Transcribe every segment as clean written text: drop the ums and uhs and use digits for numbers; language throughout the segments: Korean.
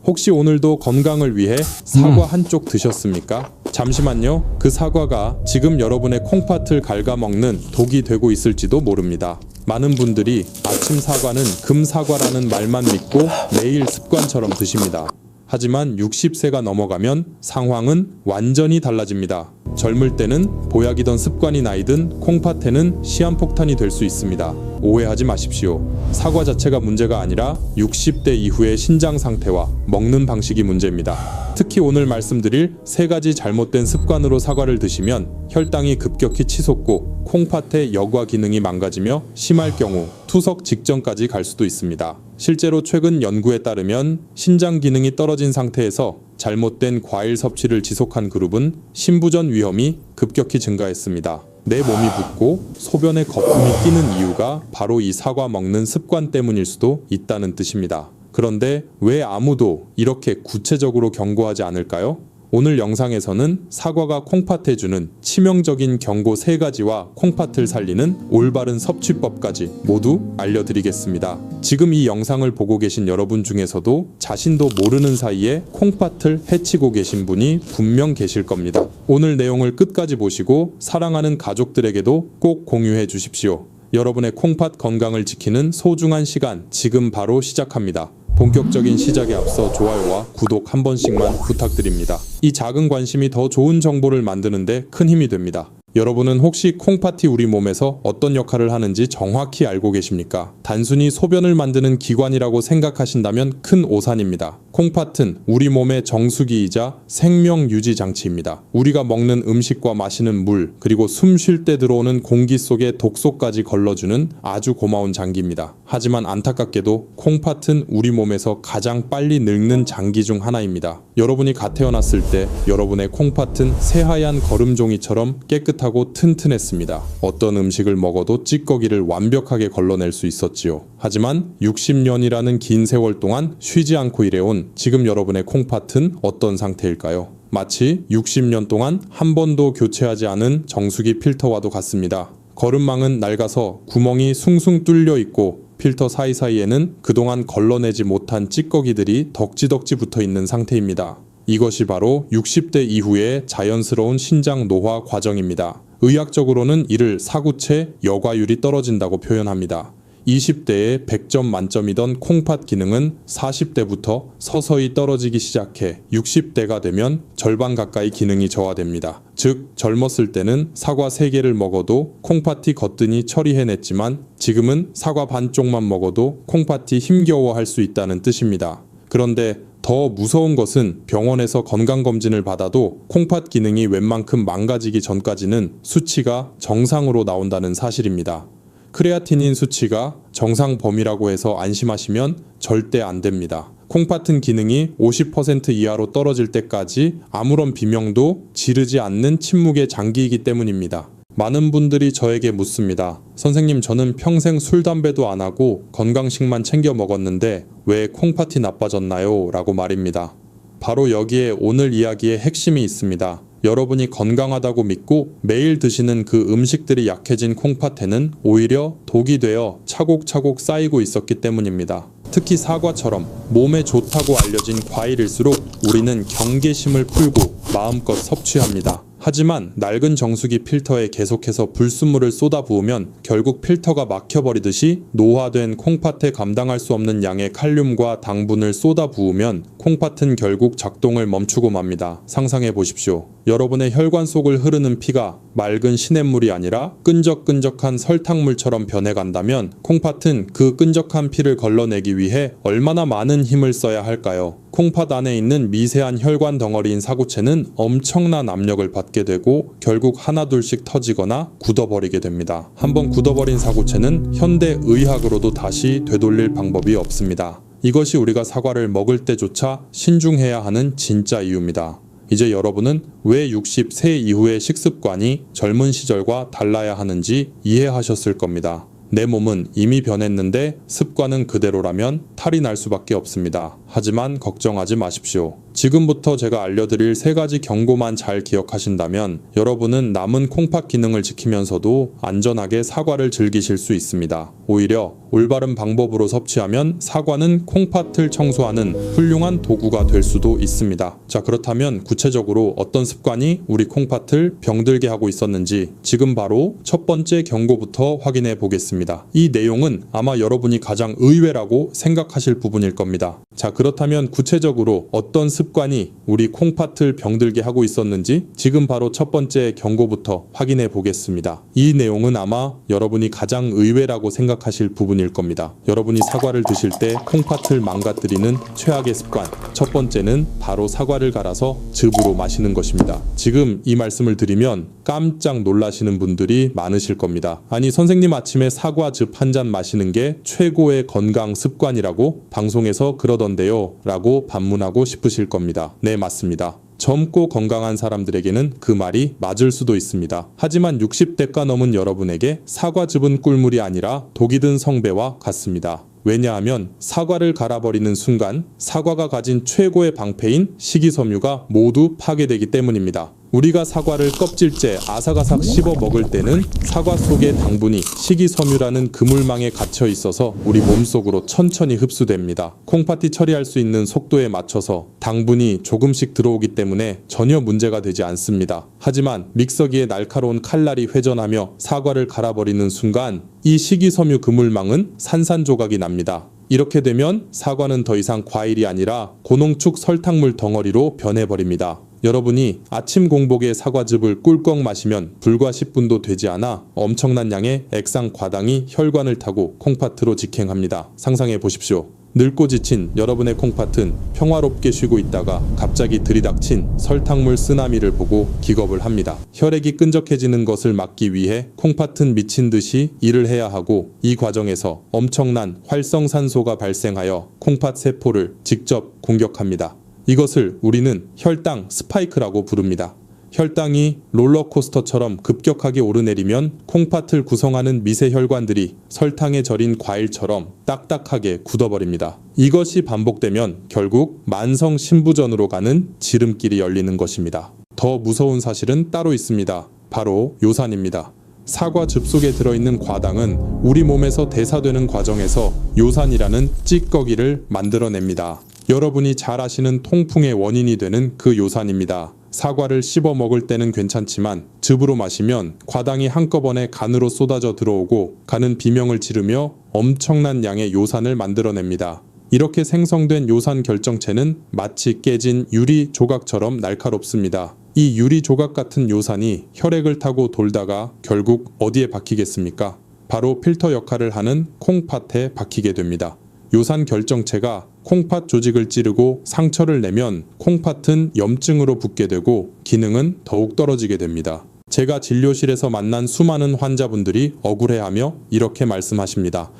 혹시 오늘도 건강을 위해 사과 한쪽 드셨습니까? 잠시만요. 그 사과가 지금 여러분의 콩팥을 갉아먹는 독이 되고 있을지도 모릅니다. 많은 분들이 아침 사과는 금사과라는 말만 믿고 매일 습관처럼 드십니다. 하지만 60세가 넘어가면 상황은 완전히 달라집니다. 젊을 때는 보약이던 습관이 나이든 콩팥에는 시한폭탄이 될 수 있습니다. 오해하지 마십시오. 사과 자체가 문제가 아니라 60대 이후의 신장 상태와 먹는 방식이 문제입니다. 특히 오늘 말씀드릴 3가지 잘못된 습관으로 사과를 드시면 혈당이 급격히 치솟고 콩팥의 여과 기능이 망가지며 심할 경우 투석 직전까지 갈 수도 있습니다. 실제로 최근 연구에 따르면 신장 기능이 떨어진 상태에서 잘못된 과일 섭취를 지속한 그룹은 신부전 위험이 급격히 증가했습니다. 내 몸이 붓고 소변에 거품이 끼는 이유가 바로 이 사과 먹는 습관 때문일 수도 있다는 뜻입니다. 그런데 왜 아무도 이렇게 구체적으로 경고하지 않을까요? 오늘 영상에서는 사과가 콩팥에 주는 치명적인 경고 3가지와 콩팥을 살리는 올바른 섭취법까지 모두 알려드리겠습니다. 지금 이 영상을 보고 계신 여러분 중에서도 자신도 모르는 사이에 콩팥을 해치고 계신 분이 분명 계실 겁니다. 오늘 내용을 끝까지 보시고 사랑하는 가족들에게도 꼭 공유해 주십시오. 여러분의 콩팥 건강을 지키는 소중한 시간 지금 바로 시작합니다. 본격적인 시작에 앞서 좋아요와 구독 한 번씩만 부탁드립니다. 이 작은 관심이 더 좋은 정보를 만드는데 큰 힘이 됩니다. 여러분은 혹시 콩팥이 우리 몸에서 어떤 역할을 하는지 정확히 알고 계십니까? 단순히 소변을 만드는 기관이라고 생각하신다면 큰 오산입니다. 콩팥은 우리 몸의 정수기이자 생명 유지 장치입니다. 우리가 먹는 음식과 마시는 물, 그리고 숨 쉴 때 들어오는 공기 속에 독소까지 걸러주는 아주 고마운 장기입니다. 하지만 안타깝게도 콩팥은 우리 몸에서 가장 빨리 늙는 장기 중 하나입니다. 여러분이 갓 태어났을 때 여러분의 콩팥은 새하얀 거름종이처럼 깨끗하고 튼튼했습니다. 어떤 음식을 먹어도 찌꺼기를 완벽하게 걸러낼 수 있었지요. 하지만 60년이라는 긴 세월 동안 쉬지 않고 일해온 지금 여러분의 콩팥은 어떤 상태일까요? 마치 60년 동안 한 번도 교체하지 않은 정수기 필터와도 같습니다. 거름망은 낡아서 구멍이 숭숭 뚫려 있고 필터 사이사이에는 그동안 걸러내지 못한 찌꺼기들이 덕지덕지 붙어 있는 상태입니다. 이것이 바로 60대 이후의 자연스러운 신장 노화 과정입니다. 의학적으로는 이를 사구체 여과율이 떨어진다고 표현합니다. 20대에 100점 만점이던 콩팥 기능은 40대부터 서서히 떨어지기 시작해 60대가 되면 절반 가까이 기능이 저하됩니다. 즉 젊었을 때는 사과 3개를 먹어도 콩팥이 거뜬히 처리해냈지만 지금은 사과 반쪽만 먹어도 콩팥이 힘겨워할 수 있다는 뜻입니다. 그런데 더 무서운 것은 병원에서 건강검진을 받아도 콩팥 기능이 웬만큼 망가지기 전까지는 수치가 정상으로 나온다는 사실입니다. 크레아티닌 수치가 정상 범위라고 해서 안심하시면 절대 안 됩니다. 콩팥은 기능이 50% 이하로 떨어질 때까지 아무런 비명도 지르지 않는 침묵의 장기이기 때문입니다. 많은 분들이 저에게 묻습니다. 선생님, 저는 평생 술, 담배도 안 하고 건강식만 챙겨 먹었는데 왜 콩팥이 나빠졌나요? 라고 말입니다. 바로 여기에 오늘 이야기의 핵심이 있습니다. 여러분이 건강하다고 믿고 매일 드시는 그 음식들이 약해진 콩팥에는 오히려 독이 되어 차곡차곡 쌓이고 있었기 때문입니다. 특히 사과처럼 몸에 좋다고 알려진 과일일수록 우리는 경계심을 풀고 마음껏 섭취합니다. 하지만 낡은 정수기 필터에 계속해서 불순물을 쏟아부으면 결국 필터가 막혀버리듯이 노화된 콩팥에 감당할 수 없는 양의 칼륨과 당분을 쏟아부으면 콩팥은 결국 작동을 멈추고 맙니다. 상상해 보십시오. 여러분의 혈관 속을 흐르는 피가 맑은 시냇물이 아니라 끈적끈적한 설탕물처럼 변해간다면 콩팥은 그 끈적한 피를 걸러내기 위해 얼마나 많은 힘을 써야 할까요? 콩팥 안에 있는 미세한 혈관 덩어리인 사구체는 엄청난 압력을 받게 되고 결국 하나둘씩 터지거나 굳어버리게 됩니다. 한번 굳어버린 사구체는 현대 의학으로도 다시 되돌릴 방법이 없습니다. 이것이 우리가 사과를 먹을 때조차 신중해야 하는 진짜 이유입니다. 이제 여러분은 왜 60세 이후의 식습관이 젊은 시절과 달라야 하는지 이해하셨을 겁니다. 내 몸은 이미 변했는데 습관은 그대로라면 탈이 날 수밖에 없습니다. 하지만 걱정하지 마십시오. 지금부터 제가 알려드릴 3가지 경고만 잘 기억하신다면 여러분은 남은 콩팥 기능을 지키면서도 안전하게 사과를 즐기실 수 있습니다. 오히려 올바른 방법으로 섭취하면 사과는 콩팥을 청소하는 훌륭한 도구가 될 수도 있습니다. 자, 그렇다면 구체적으로 어떤 습관이 우리 콩팥을 병들게 하고 있었는지 지금 바로 첫 번째 경고부터 확인해 보겠습니다. 이 내용은 아마 여러분이 가장 의외라고 생각하실 부분일 겁니다. 자, 그렇다면 구체적으로 어떤 습관이 우리 콩팥을 병들게 하고 있었는지 지금 바로 첫 번째 경고부터 확인해 보겠습니다. 이 내용은 아마 여러분이 가장 의외라고 생각하실 부분일 겁니다. 여러분이 사과를 드실 때 콩팥을 망가뜨리는 최악의 습관, 첫 번째는 바로 사과를 갈아서 즙으로 마시는 것입니다. 지금 이 말씀을 드리면 깜짝 놀라시는 분들이 많으실 겁니다. 아니, 선생님 아침에 사과즙 한 잔 마시는 게 최고의 건강 습관이라고 방송에서 그러던데요 라고 반문하고 싶으실 겁니다. 네, 맞습니다. 젊고 건강한 사람들에게는 그 말이 맞을 수도 있습니다. 하지만 60대가 넘은 여러분에게 사과즙은 꿀물이 아니라 독이 든 성배와 같습니다. 왜냐하면 사과를 갈아버리는 순간 사과가 가진 최고의 방패인 식이섬유가 모두 파괴되기 때문입니다. 우리가 사과를 껍질째 아삭아삭 씹어 먹을 때는 사과 속의 당분이 식이섬유라는 그물망에 갇혀 있어서 우리 몸속으로 천천히 흡수됩니다. 콩팥이 처리할 수 있는 속도에 맞춰서 당분이 조금씩 들어오기 때문에 전혀 문제가 되지 않습니다. 하지만 믹서기에 날카로운 칼날이 회전하며 사과를 갈아버리는 순간 이 식이섬유 그물망은 산산조각이 납니다. 이렇게 되면 사과는 더 이상 과일이 아니라 고농축 설탕물 덩어리로 변해버립니다. 여러분이 아침 공복에 사과즙을 꿀꺽 마시면 불과 10분도 되지 않아 엄청난 양의 액상 과당이 혈관을 타고 콩팥으로 직행합니다. 상상해 보십시오. 늙고 지친 여러분의 콩팥은 평화롭게 쉬고 있다가 갑자기 들이닥친 설탕물 쓰나미를 보고 기겁을 합니다. 혈액이 끈적해지는 것을 막기 위해 콩팥은 미친 듯이 일을 해야 하고 이 과정에서 엄청난 활성산소가 발생하여 콩팥 세포를 직접 공격합니다. 이것을 우리는 혈당 스파이크라고 부릅니다. 혈당이 롤러코스터처럼 급격하게 오르내리면 콩팥을 구성하는 미세혈관들이 설탕에 절인 과일처럼 딱딱하게 굳어버립니다. 이것이 반복되면 결국 만성 신부전으로 가는 지름길이 열리는 것입니다. 더 무서운 사실은 따로 있습니다. 바로 요산입니다. 사과즙 속에 들어있는 과당은 우리 몸에서 대사되는 과정에서 요산이라는 찌꺼기를 만들어냅니다. 여러분이 잘 아시는 통풍의 원인이 되는 그 요산입니다. 사과를 씹어 먹을 때는 괜찮지만 즙으로 마시면 과당이 한꺼번에 간으로 쏟아져 들어오고 간은 비명을 지르며 엄청난 양의 요산을 만들어냅니다. 이렇게 생성된 요산 결정체는 마치 깨진 유리 조각처럼 날카롭습니다. 이 유리 조각 같은 요산이 혈액을 타고 돌다가 결국 어디에 박히겠습니까? 바로 필터 역할을 하는 콩팥에 박히게 됩니다. 요산 결정체가 콩팥 조직을 찌르고 상처를 내면 콩팥은 염증으로 붓게 되고 기능은 더욱 떨어지게 됩니다. 제가 진료실에서 만난 수많은 환자분들이 억울해하며 이렇게 말씀하십니다.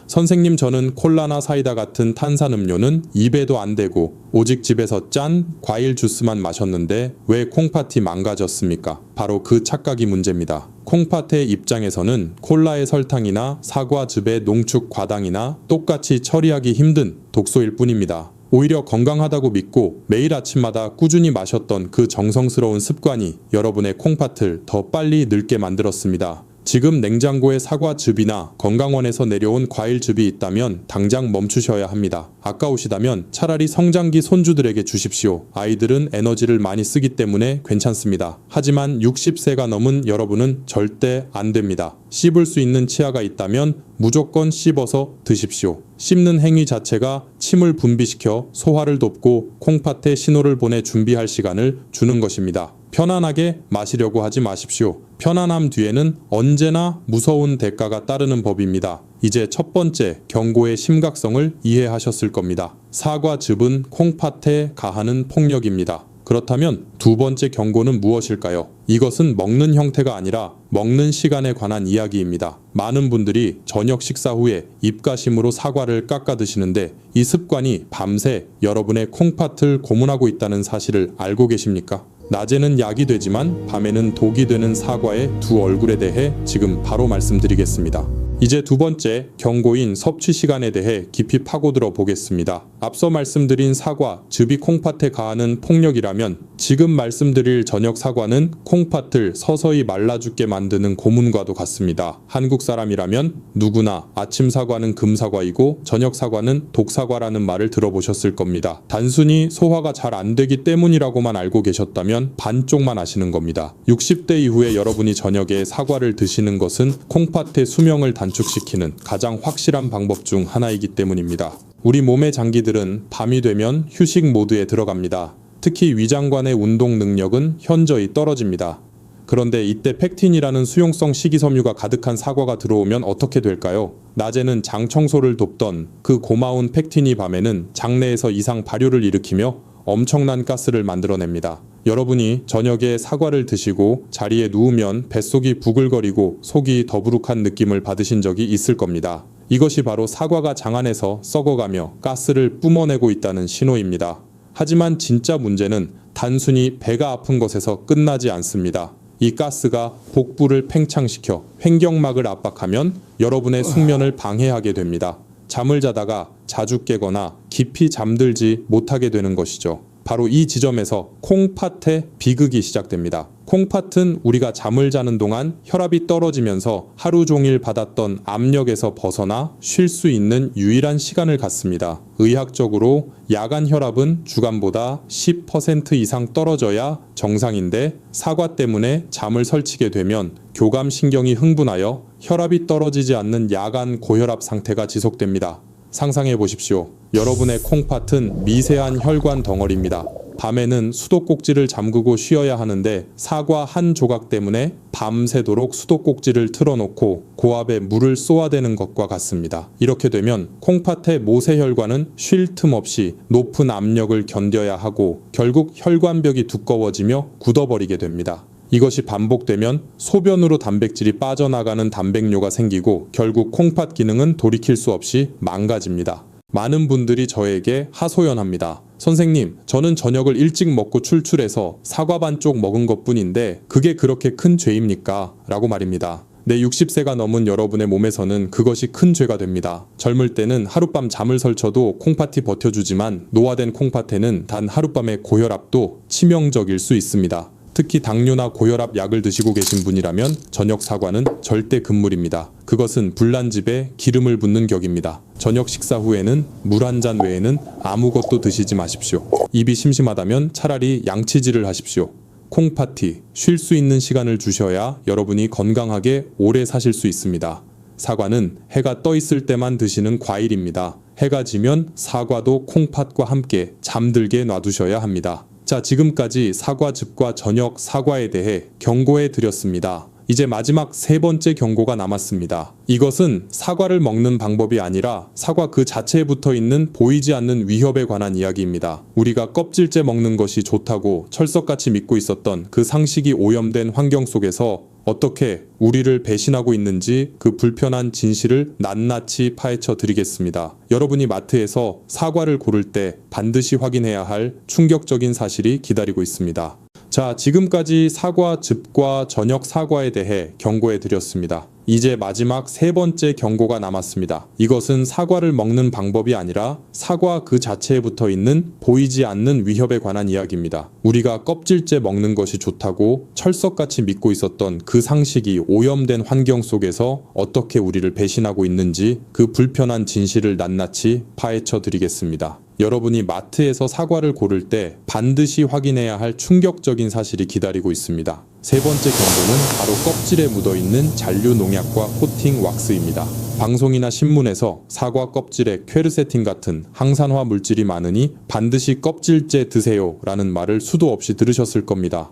선생님, 저는 콜라나 사이다 같은 탄산음료는 입에도 안 대고 오직 집에서 짠 과일 주스만 마셨는데 왜 콩팥이 망가졌습니까? 바로 그 착각이 문제입니다. 콩팥의 입장에서는 콜라의 설탕이나 사과즙의 농축 과당이나 똑같이 처리하기 힘든 독소일 뿐입니다. 오히려 건강하다고 믿고 매일 아침마다 꾸준히 마셨던 그 정성스러운 습관이 여러분의 콩팥을 더 빨리 늙게 만들었습니다. 지금 냉장고에 사과즙이나 건강원에서 내려온 과일즙이 있다면 당장 멈추셔야 합니다. 아까우시다면 차라리 성장기 손주들에게 주십시오. 아이들은 에너지를 많이 쓰기 때문에 괜찮습니다. 하지만 60세가 넘은 여러분은 절대 안 됩니다. 씹을 수 있는 치아가 있다면 무조건 씹어서 드십시오. 씹는 행위 자체가 침을 분비시켜 소화를 돕고 콩팥에 신호를 보내 준비할 시간을 주는 것입니다. 편안하게 마시려고 하지 마십시오. 편안함 뒤에는 언제나 무서운 대가가 따르는 법입니다. 이제 첫 번째 경고의 심각성을 이해하셨을 겁니다. 사과즙은 콩팥에 가하는 폭력입니다. 그렇다면 두 번째 경고는 무엇일까요? 이것은 먹는 형태가 아니라 먹는 시간에 관한 이야기입니다. 많은 분들이 저녁 식사 후에 입가심으로 사과를 깎아 드시는데 이 습관이 밤새 여러분의 콩팥을 고문하고 있다는 사실을 알고 계십니까? 낮에는 약이 되지만 밤에는 독이 되는 사과의 두 얼굴에 대해 지금 바로 말씀드리겠습니다. 이제 두 번째 경고인 섭취 시간에 대해 깊이 파고들어 보겠습니다. 앞서 말씀드린 사과, 즙이 콩팥에 가하는 폭력이라면 지금 말씀드릴 저녁 사과는 콩팥을 서서히 말라 죽게 만드는 고문과도 같습니다. 한국 사람이라면 누구나 아침 사과는 금사과이고 저녁 사과는 독사과라는 말을 들어보셨을 겁니다. 단순히 소화가 잘 안 되기 때문이라고만 알고 계셨다면 반쪽만 아시는 겁니다. 60대 이후에 여러분이 저녁에 사과를 드시는 것은 콩팥의 수명을 단축시키는 가장 확실한 방법 중 하나이기 때문입니다. 우리 몸의 장기들은 밤이 되면 휴식 모드에 들어갑니다. 특히 위장관의 운동 능력은 현저히 떨어집니다. 그런데 이때 팩틴이라는 수용성 식이섬유가 가득한 사과가 들어오면 어떻게 될까요? 낮에는 장 청소를 돕던 그 고마운 팩틴이 밤에는 장내에서 이상 발효를 일으키며 엄청난 가스를 만들어냅니다. 여러분이 저녁에 사과를 드시고 자리에 누우면 뱃속이 부글거리고 속이 더부룩한 느낌을 받으신 적이 있을 겁니다. 이것이 바로 사과가 장 안에서 썩어가며 가스를 뿜어내고 있다는 신호입니다. 하지만 진짜 문제는 단순히 배가 아픈 것에서 끝나지 않습니다. 이 가스가 복부를 팽창시켜 횡격막을 압박하면 여러분의 숙면을 방해하게 됩니다. 잠을 자다가 자주 깨거나 깊이 잠들지 못하게 되는 것이죠. 바로 이 지점에서 콩팥의 비극이 시작됩니다. 콩팥은 우리가 잠을 자는 동안 혈압이 떨어지면서 하루 종일 받았던 압력에서 벗어나 쉴 수 있는 유일한 시간을 갖습니다. 의학적으로 야간 혈압은 주간보다 10% 이상 떨어져야 정상인데 사과 때문에 잠을 설치게 되면 교감신경이 흥분하여 혈압이 떨어지지 않는 야간 고혈압 상태가 지속됩니다. 상상해 보십시오. 여러분의 콩팥은 미세한 혈관 덩어리입니다. 밤에는 수도꼭지를 잠그고 쉬어야 하는데 사과 한 조각 때문에 밤새도록 수도꼭지를 틀어놓고 고압에 물을 쏘아대는 것과 같습니다. 이렇게 되면 콩팥의 모세혈관은 쉴 틈 없이 높은 압력을 견뎌야 하고 결국 혈관벽이 두꺼워지며 굳어버리게 됩니다. 이것이 반복되면 소변으로 단백질이 빠져나가는 단백뇨가 생기고 결국 콩팥 기능은 돌이킬 수 없이 망가집니다. 많은 분들이 저에게 하소연합니다. 선생님, 저는 저녁을 일찍 먹고 출출해서 사과 반쪽 먹은 것뿐인데 그게 그렇게 큰 죄입니까? 라고 말입니다. 내 60세가 넘은 여러분의 몸에서는 그것이 큰 죄가 됩니다. 젊을 때는 하룻밤 잠을 설쳐도 콩팥이 버텨주지만 노화된 콩팥에는 단 하룻밤의 고혈압도 치명적일 수 있습니다. 특히 당뇨나 고혈압 약을 드시고 계신 분이라면 저녁 사과는 절대 금물입니다. 그것은 불난집에 기름을 붓는 격입니다. 저녁 식사 후에는 물 한 잔 외에는 아무것도 드시지 마십시오. 입이 심심하다면 차라리 양치질을 하십시오. 콩팥이 쉴 수 있는 시간을 주셔야 여러분이 건강하게 오래 사실 수 있습니다. 사과는 해가 떠 있을 때만 드시는 과일입니다. 해가 지면 사과도 콩팥과 함께 잠들게 놔두셔야 합니다. 자, 지금까지 사과즙과 저녁 사과에 대해 경고해 드렸습니다. 이제 마지막 세 번째 경고가 남았습니다. 이것은 사과를 먹는 방법이 아니라 사과 그 자체에 붙어 있는 보이지 않는 위협에 관한 이야기입니다. 우리가 껍질째 먹는 것이 좋다고 철석같이 믿고 있었던 그 상식이 오염된 환경 속에서 어떻게 우리를 배신하고 있는지 그 불편한 진실을 낱낱이 파헤쳐 드리겠습니다. 여러분이 마트에서 사과를 고를 때 반드시 확인해야 할 충격적인 사실이 기다리고 있습니다. 자, 지금까지 사과즙과 저녁 사과에 대해 경고해 드렸습니다. 이제 마지막 세 번째 경고가 남았습니다. 이것은 사과를 먹는 방법이 아니라 사과 그 자체에 붙어 있는 보이지 않는 위협에 관한 이야기입니다. 우리가 껍질째 먹는 것이 좋다고 철석같이 믿고 있었던 그 상식이 오염된 환경 속에서 어떻게 우리를 배신하고 있는지 그 불편한 진실을 낱낱이 파헤쳐 드리겠습니다. 여러분이 마트에서 사과를 고를 때 반드시 확인해야 할 충격적인 사실이 기다리고 있습니다. 세 번째 경고는 바로 껍질에 묻어있는 잔류 농약과 코팅 왁스입니다. 방송이나 신문에서 사과 껍질에 퀘르세틴 같은 항산화 물질이 많으니 반드시 껍질째 드세요 라는 말을 수도 없이 들으셨을 겁니다.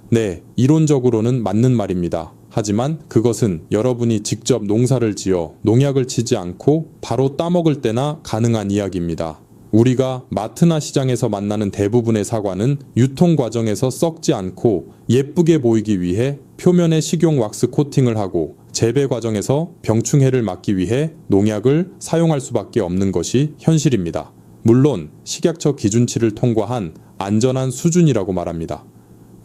네, 이론적으로는 맞는 말입니다. 하지만 그것은 여러분이 직접 농사를 지어 농약을 치지 않고 바로 따먹을 때나 가능한 이야기입니다. 우리가 마트나 시장에서 만나는 대부분의 사과는 유통 과정에서 썩지 않고 예쁘게 보이기 위해 표면에 식용 왁스 코팅을 하고 재배 과정에서 병충해를 막기 위해 농약을 사용할 수밖에 없는 것이 현실입니다. 물론 식약처 기준치를 통과한 안전한 수준이라고 말합니다.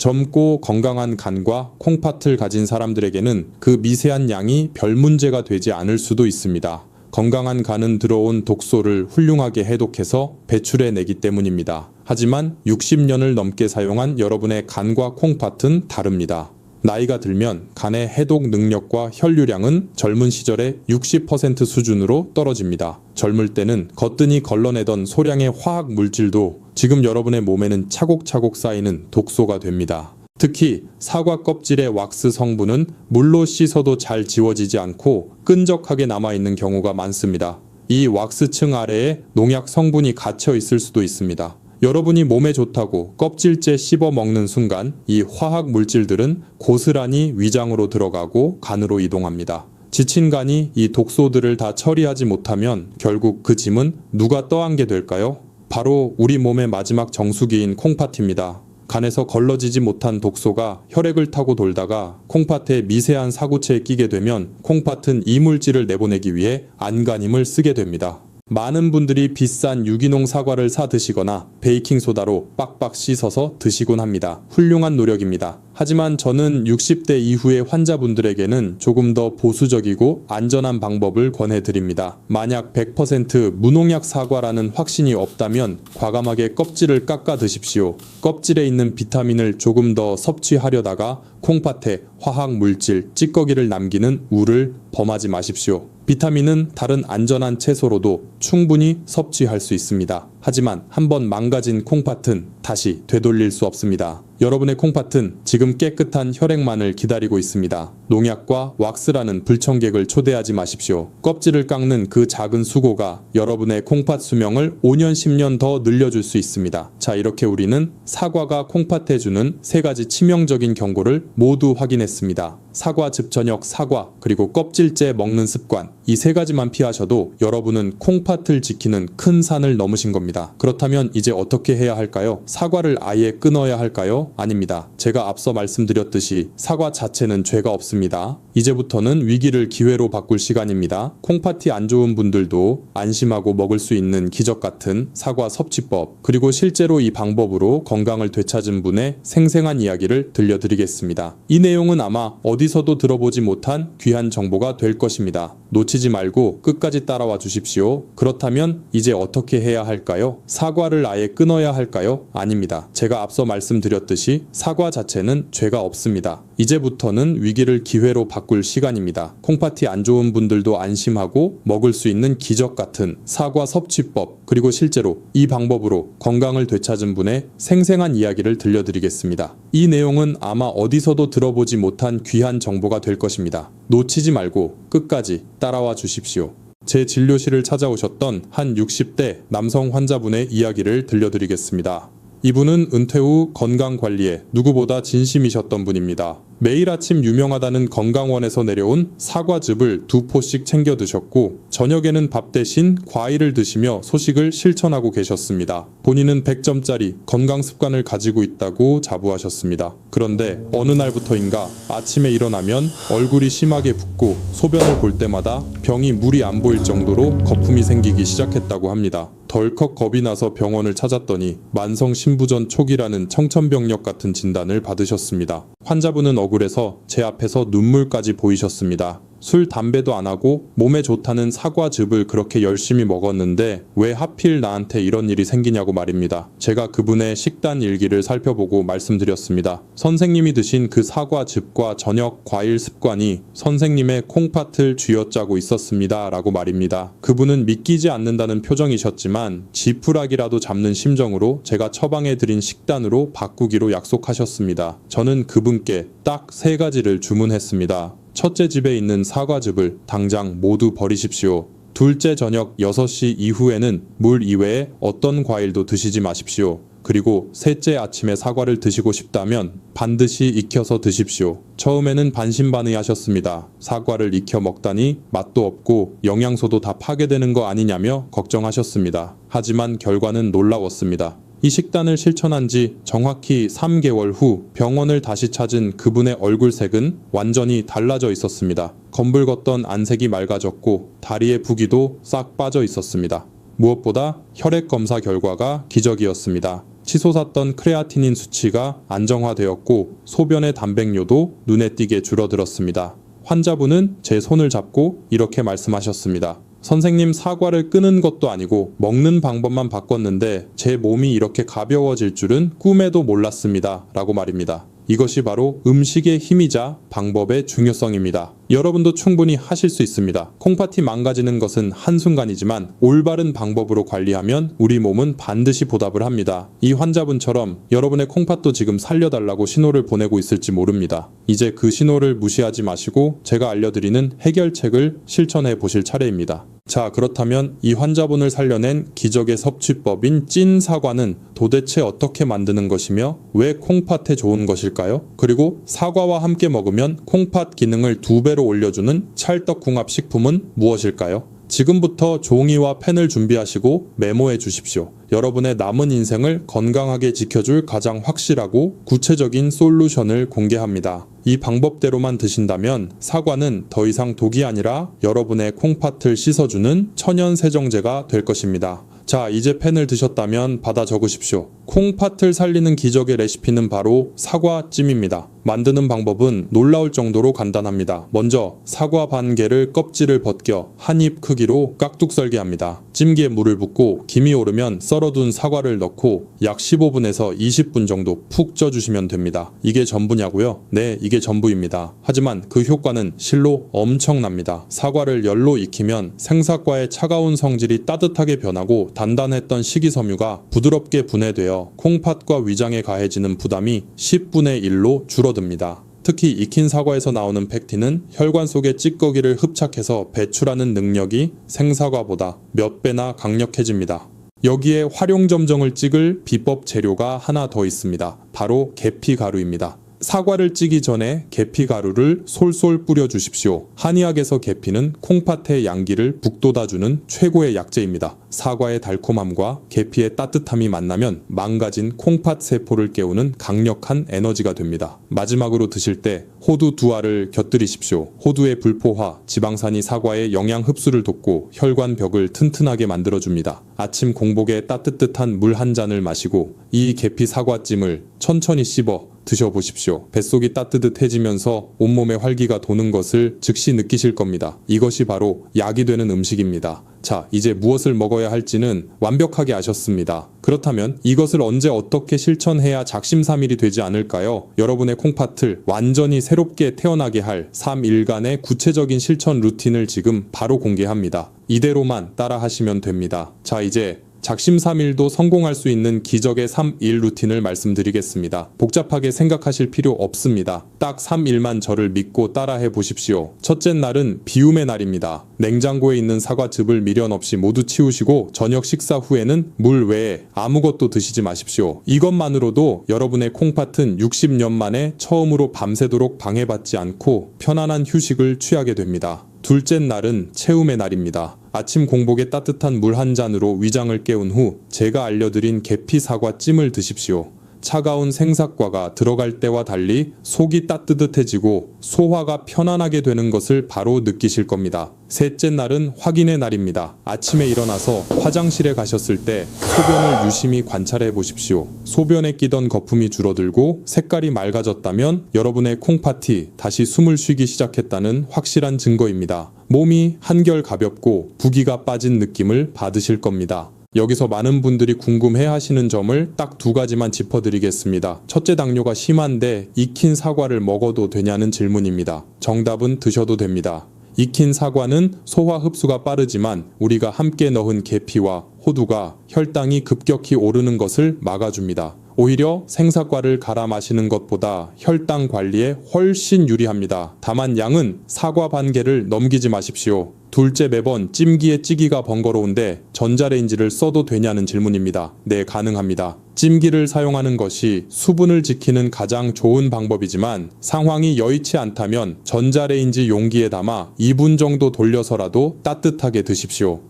젊고 건강한 간과 콩팥을 가진 사람들에게는 그 미세한 양이 별 문제가 되지 않을 수도 있습니다. 건강한 간은 들어온 독소를 훌륭하게 해독해서 배출해내기 때문입니다. 하지만 60년을 넘게 사용한 여러분의 간과 콩팥은 다릅니다. 나이가 들면 간의 해독 능력과 혈류량은 젊은 시절의 60% 수준으로 떨어집니다. 젊을 때는 거뜬히 걸러내던 소량의 화학 물질도 지금 여러분의 몸에는 차곡차곡 쌓이는 독소가 됩니다. 특히 사과 껍질의 왁스 성분은 물로 씻어도 잘 지워지지 않고 끈적하게 남아있는 경우가 많습니다. 이 왁스층 아래에 농약 성분이 갇혀 있을 수도 있습니다. 여러분이 몸에 좋다고 껍질째 씹어 먹는 순간 이 화학 물질들은 고스란히 위장으로 들어가고 간으로 이동합니다. 지친 간이 이 독소들을 다 처리하지 못하면 결국 그 짐은 누가 떠안게 될까요? 바로 우리 몸의 마지막 정수기인 콩팥입니다. 간에서 걸러지지 못한 독소가 혈액을 타고 돌다가 콩팥의 미세한 사구체에 끼게 되면 콩팥은 이물질을 내보내기 위해 안간힘을 쓰게 됩니다. 많은 분들이 비싼 유기농 사과를 사 드시거나 베이킹소다로 빡빡 씻어서 드시곤 합니다. 훌륭한 노력입니다. 하지만 저는 60대 이후의 환자분들에게는 조금 더 보수적이고 안전한 방법을 권해드립니다. 만약 100% 무농약 사과라는 확신이 없다면 과감하게 껍질을 깎아 드십시오. 껍질에 있는 비타민을 조금 더 섭취하려다가 콩팥에 화학 물질, 찌꺼기를 남기는 우를 범하지 마십시오. 비타민은 다른 안전한 채소로도 충분히 섭취할 수 있습니다. 하지만 한번 망가진 콩팥은 다시 되돌릴 수 없습니다. 여러분의 콩팥은 지금 깨끗한 혈액만을 기다리고 있습니다. 농약과 왁스라는 불청객을 초대하지 마십시오. 껍질을 깎는 그 작은 수고가 여러분의 콩팥 수명을 5년, 10년 더 늘려줄 수 있습니다. 자, 이렇게 우리는 사과가 콩팥에 주는 3가지 치명적인 경고를 모두 확인했습니다. 사과즙 저녁 사과, 그리고 껍질째 먹는 습관, 이 3가지만 피하셔도 여러분은 콩팥을 지키는 큰 산을 넘으신 겁니다. 그렇다면 이제 어떻게 해야 할까요? 사과를 아예 끊어야 할까요? 아닙니다. 제가 앞서 말씀드렸듯이 사과 자체는 죄가 없습니다. 이제부터는 위기를 기회로 바꿀 시간입니다. 콩팥이 안 좋은 분들도 안심하고 먹을 수 있는 기적 같은 사과 섭취법, 그리고 실제로 이 방법으로 건강을 되찾은 분의 생생한 이야기를 들려드리겠습니다. 이 내용은 아마 어디서도 들어보지 못한 귀한 정보가 될 것입니다. 놓치지 말고 끝까지 따라와 주십시오. 그렇다면 이제 어떻게 해야 할까요? 사과를 아예 끊어야 할까요? 아닙니다. 제가 앞서 말씀드렸듯이 사과 자체는 죄가 없습니다. 이제부터는 위기를 기회로 바꿀 시간입니다. 콩팥이 안 좋은 분들도 안심하고 먹을 수 있는 기적 같은 사과 섭취법, 그리고 실제로 이 방법으로 건강을 되찾은 분의 생생한 이야기를 들려드리겠습니다. 이 내용은 아마 어디서도 들어보지 못한 귀한 정보가 될 것입니다. 놓치지 말고 끝까지 따라와 주십시오. 제 진료실을 찾아오셨던 한 60대 남성 환자분의 이야기를 들려드리겠습니다. 이분은 은퇴 후 건강관리에 누구보다 진심이셨던 분입니다. 매일 아침 유명하다는 건강원에서 내려온 사과즙을 2포씩 챙겨 드셨고 저녁에는 밥 대신 과일을 드시며 소식을 실천하고 계셨습니다. 본인은 100점짜리 건강 습관을 가지고 있다고 자부하셨습니다. 그런데 어느 날부터인가 아침에 일어나면 얼굴이 심하게 붓고 소변을 볼 때마다 병이 물이 안 보일 정도로 거품이 생기기 시작했다고 합니다. 덜컥 겁이 나서 병원을 찾았더니 만성 신부전 초기라는 청천벽력 같은 진단을 받으셨습니다. 환자분은 억울해서 제 앞에서 눈물까지 보이셨습니다. 술, 담배도 안 하고 몸에 좋다는 사과즙을 그렇게 열심히 먹었는데 왜 하필 나한테 이런 일이 생기냐고 말입니다. 제가 그분의 식단 일기를 살펴보고 말씀드렸습니다. 선생님이 드신 그 사과즙과 저녁 과일 습관이 선생님의 콩팥을 쥐어짜고 있었습니다. 라고 말입니다. 그분은 믿기지 않는다는 표정이셨지만 지푸라기라도 잡는 심정으로 제가 처방해드린 식단으로 바꾸기로 약속하셨습니다. 저는 그분께 딱 3가지를 주문했습니다. 첫째, 집에 있는 사과즙을 당장 모두 버리십시오. 둘째, 저녁 6시 이후에는 물 이외에 어떤 과일도 드시지 마십시오. 그리고 셋째, 아침에 사과를 드시고 싶다면 반드시 익혀서 드십시오. 처음에는 반신반의하셨습니다. 사과를 익혀 먹다니 맛도 없고 영양소도 다 파괴되는 거 아니냐며 걱정하셨습니다. 하지만 결과는 놀라웠습니다. 이 식단을 실천한 지 정확히 3개월 후 병원을 다시 찾은 그분의 얼굴색은 완전히 달라져 있었습니다. 검붉었던 안색이 맑아졌고 다리의 부기도 싹 빠져 있었습니다. 무엇보다 혈액 검사 결과가 기적이었습니다. 치솟았던 크레아티닌 수치가 안정화되었고 소변의 단백뇨도 눈에 띄게 줄어들었습니다. 환자분은 제 손을 잡고 이렇게 말씀하셨습니다. 선생님, 사과를 끄는 것도 아니고 먹는 방법만 바꿨는데 제 몸이 이렇게 가벼워질 줄은 꿈에도 몰랐습니다. 라고 말입니다. 이것이 바로 음식의 힘이자 방법의 중요성입니다. 여러분도 충분히 하실 수 있습니다. 콩팥이 망가지는 것은 한순간이지만 올바른 방법으로 관리하면 우리 몸은 반드시 보답을 합니다. 이 환자분처럼 여러분의 콩팥도 지금 살려달라고 신호를 보내고 있을지 모릅니다. 이제 그 신호를 무시하지 마시고 제가 알려드리는 해결책을 실천해 보실 차례입니다. 자, 그렇다면 이 환자분을 살려낸 기적의 섭취법인 찐 사과는 도대체 어떻게 만드는 것이며 왜 콩팥에 좋은 것일까요? 그리고 사과와 함께 먹으면 콩팥 기능을 2배로 올려주는 찰떡궁합 식품은 무엇일까요? 지금부터 종이와 펜을 준비하시고 메모해 주십시오. 여러분의 남은 인생을 건강하게 지켜줄 가장 확실하고 구체적인 솔루션을 공개합니다. 이 방법대로만 드신다면 사과는 더 이상 독이 아니라 여러분의 콩팥을 씻어주는 천연 세정제가 될 것입니다. 자, 이제 펜을 드셨다면 받아 적으십시오. 콩팥을 살리는 기적의 레시피는 바로 사과찜입니다. 만드는 방법은 놀라울 정도로 간단합니다. 먼저 사과 반 개를 껍질을 벗겨 한 입 크기로 깍둑 썰게 합니다. 찜기에 물을 붓고 김이 오르면 썰어둔 사과를 넣고 약 15분에서 20분 정도 푹 쪄주시면 됩니다. 이게 전부냐고요? 네, 이게 전부입니다. 하지만 그 효과는 실로 엄청납니다. 사과를 열로 익히면 생사과의 차가운 성질이 따뜻하게 변하고 단단했던 식이섬유가 부드럽게 분해되어 콩팥과 위장에 가해지는 부담이 10분의 1로 줄어듭니다. 특히 익힌 사과에서 나오는 펙틴은 혈관 속의 찌꺼기를 흡착해서 배출하는 능력이 생사과보다 몇 배나 강력해집니다. 여기에 활용점정을 찍을 비법 재료가 하나 더 있습니다. 바로 계피가루입니다. 사과를 찌기 전에 계피가루를 솔솔 뿌려주십시오. 한의학에서 계피는 콩팥의 양기를 북돋아주는 최고의 약재입니다. 사과의 달콤함과 계피의 따뜻함이 만나면 망가진 콩팥 세포를 깨우는 강력한 에너지가 됩니다. 마지막으로 드실 때 호두 2알을 곁들이십시오. 호두의 불포화, 지방산이 사과의 영양 흡수를 돕고 혈관 벽을 튼튼하게 만들어줍니다. 아침 공복에 따뜻한 물 한 잔을 마시고 이 계피 사과찜을 천천히 씹어 드셔보십시오. 뱃속이 따뜻해지면서 온몸에 활기가 도는 것을 즉시 느끼실 겁니다. 이것이 바로 약이 되는 음식입니다. 자, 이제 무엇을 먹어야 할지는 완벽하게 아셨습니다. 그렇다면 이것을 언제 어떻게 실천해야 작심삼일이 되지 않을까요? 여러분의 콩팥을 완전히 새롭게 태어나게 할 3일간의 구체적인 실천 루틴을 지금 바로 공개합니다. 이대로만 따라 하시면 됩니다. 자, 이제 작심삼일도 성공할 수 있는 기적의 3일 루틴을 말씀드리겠습니다. 복잡하게 생각하실 필요 없습니다. 딱 3일만 저를 믿고 따라해 보십시오. 첫째 날은 비움의 날입니다. 냉장고에 있는 사과즙을 미련 없이 모두 치우시고 저녁 식사 후에는 물 외에 아무것도 드시지 마십시오. 이것만으로도 여러분의 콩팥은 60년 만에 처음으로 밤새도록 방해받지 않고 편안한 휴식을 취하게 됩니다. 둘째 날은 체움의 날입니다. 아침 공복에 따뜻한 물 한 잔으로 위장을 깨운 후 제가 알려드린 계피 사과찜을 드십시오. 차가운 생사과가 들어갈 때와 달리 속이 따뜻해지고 소화가 편안하게 되는 것을 바로 느끼실 겁니다. 셋째 날은 확인의 날입니다. 아침에 일어나서 화장실에 가셨을 때 소변을 유심히 관찰해 보십시오. 소변에 끼던 거품이 줄어들고 색깔이 맑아졌다면 여러분의 콩팥이 다시 숨을 쉬기 시작했다는 확실한 증거입니다. 몸이 한결 가볍고 부기가 빠진 느낌을 받으실 겁니다. 여기서 많은 분들이 궁금해 하시는 점을 딱 2가지만 짚어드리겠습니다. 첫째, 당뇨가 심한데 익힌 사과를 먹어도 되냐는 질문입니다. 정답은 드셔도 됩니다. 익힌 사과는 소화 흡수가 빠르지만 우리가 함께 넣은 계피와 호두가 혈당이 급격히 오르는 것을 막아줍니다. 오히려 생사과를 갈아 마시는 것보다 혈당 관리에 훨씬 유리합니다. 다만 양은 사과 반 개를 넘기지 마십시오. 둘째, 매번 찜기에 찌기가 번거로운데 전자레인지를 써도 되냐는 질문입니다. 네, 가능합니다. 찜기를 사용하는 것이 수분을 지키는 가장 좋은 방법이지만 상황이 여의치 않다면 전자레인지 용기에 담아 2분 정도 돌려서라도 따뜻하게 드십시오.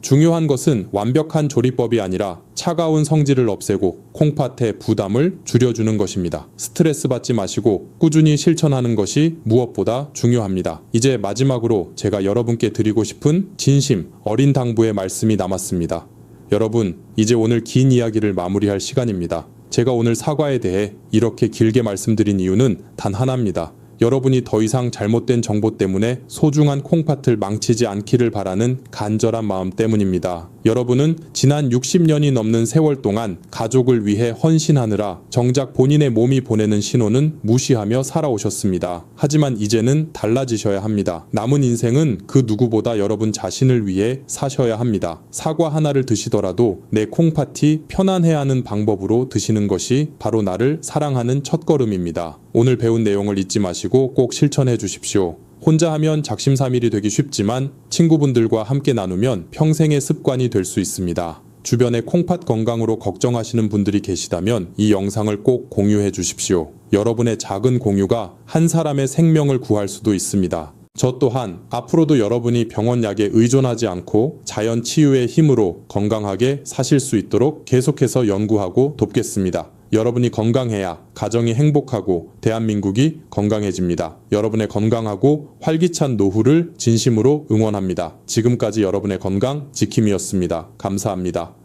중요한 것은 완벽한 조리법이 아니라 차가운 성질을 없애고 콩팥의 부담을 줄여주는 것입니다. 스트레스 받지 마시고 꾸준히 실천하는 것이 무엇보다 중요합니다. 이제 마지막으로 제가 여러분께 드리고 싶은 진심 어린 당부의 말씀이 남았습니다. 여러분, 이제 오늘 긴 이야기를 마무리할 시간입니다. 제가 오늘 사과에 대해 이렇게 길게 말씀드린 이유는 단 하나입니다. 여러분이 더 이상 잘못된 정보 때문에 소중한 콩팥을 망치지 않기를 바라는 간절한 마음 때문입니다. 여러분은 지난 60년이 넘는 세월 동안 가족을 위해 헌신하느라 정작 본인의 몸이 보내는 신호는 무시하며 살아오셨습니다. 하지만 이제는 달라지셔야 합니다. 남은 인생은 그 누구보다 여러분 자신을 위해 사셔야 합니다. 사과 하나를 드시더라도 내 콩팥이 편안해야 하는 방법으로 드시는 것이 바로 나를 사랑하는 첫걸음입니다. 오늘 배운 내용을 잊지 마시고 꼭 실천해 주십시오. 혼자 하면 작심삼일이 되기 쉽지만 친구분들과 함께 나누면 평생의 습관이 될 수 있습니다. 주변에 콩팥 건강으로 걱정하시는 분들이 계시다면 이 영상을 꼭 공유해 주십시오. 여러분의 작은 공유가 한 사람의 생명을 구할 수도 있습니다. 저 또한 앞으로도 여러분이 병원 약에 의존하지 않고 자연 치유의 힘으로 건강하게 사실 수 있도록 계속해서 연구하고 돕겠습니다. 여러분이 건강해야 가정이 행복하고 대한민국이 건강해집니다. 여러분의 건강하고 활기찬 노후를 진심으로 응원합니다. 지금까지 여러분의 건강 지킴이었습니다. 감사합니다.